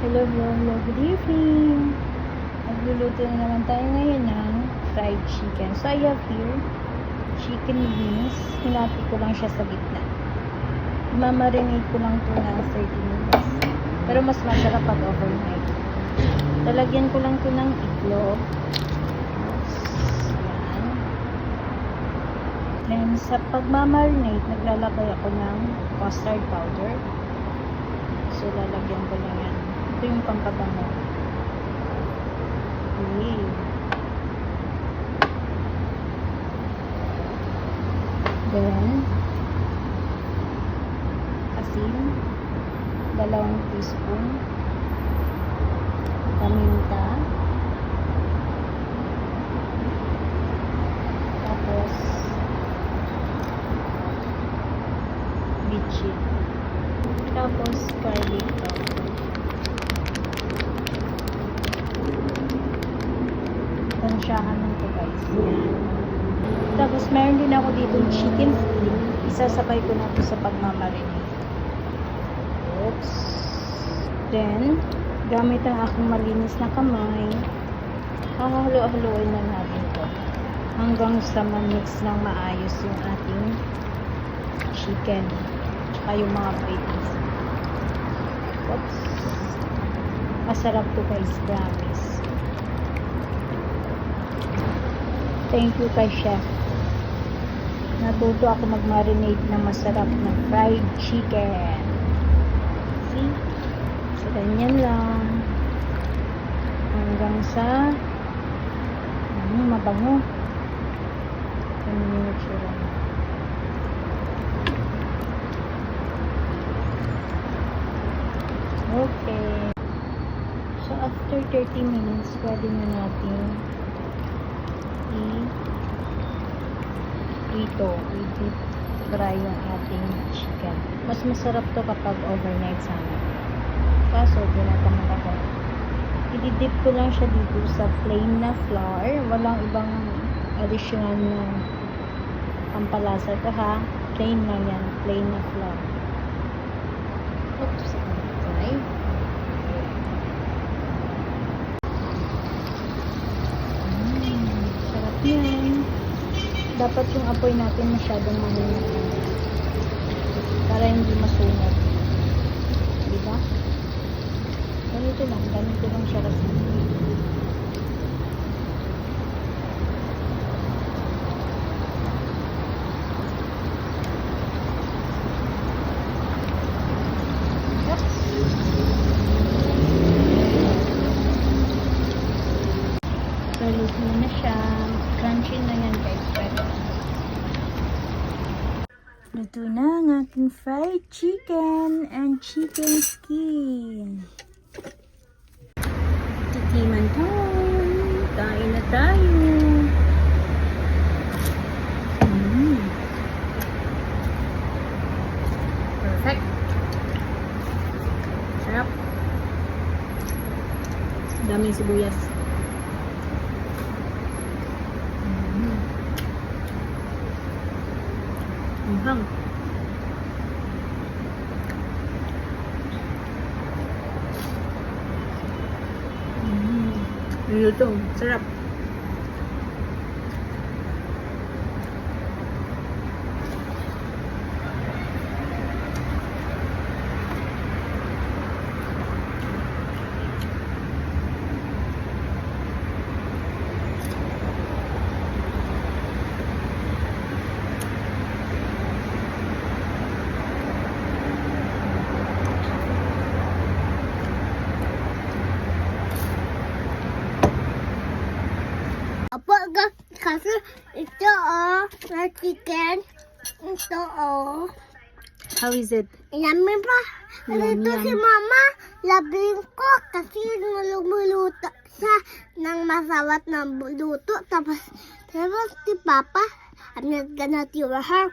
Hello, hello, hello, good evening. Magluluto na naman tayo ngayon ng fried chicken. So, I have here chicken wings. Hinati ko lang siya sa gitna. Mamarinate ko lang ito ng 30 minutes. Pero mas masarap pag overnight. Lalagyan ko lang ito ng itlog. Yan. Then, sa pagmamarinate, naglalagay ako ng custard powder. So, lalagyan ko lang yan. Ito yung pampabango. Okay. Then, asin, 2 teaspoon, paminta, tapos, bitchin, tapos, garlic powder. Tansyahan lang ito guys. Yan. Tapos meron din ako dito chicken skin. Isasabay ko na ito sa pagmamarinate. Oops. Then, gamit ang aking malinis na kamay, hahalo-haloin na natin ito hanggang sa ma-mix ng maayos yung ating chicken tsaka yung mga breadings. Oops. Masarap to guys, promise. Thank you kay chef. Natuto ako mag-marinate ng masarap na fried chicken. See? So, ganyan lang. Hanggang sa mabango. 10 minutes lang. Okay. So, after 30 minutes, pwede na natin i-deep fry yung ating chicken. Mas masarap to kapag overnight sana. Kaso, tinatamad ako. I-dip ko lang siya dito sa plain na flour. Walang ibang additional na pampalasa to ha. Plain lang yan. Plain na flour. Oops. Okay. Sarap yan. Dapat yung apoy natin masyadong mahina para hindi masunog. Diba? Ganito lang siya kasi. Luto na siya. Crunchy na yan guys. Luto na ang aking fried chicken and chicken skin. Tikiman po. Kain na tayo. Perfect. Sarap. Daming sibuyas. Hang. Luto, sarap. Kasi ito na chicken. Ito How is it? Yummy pa. Yum, Ito yum. si mama, labing ko kasi lumuluto siya ng masawat na luto. Tapos si papa, I'm not gonna do her.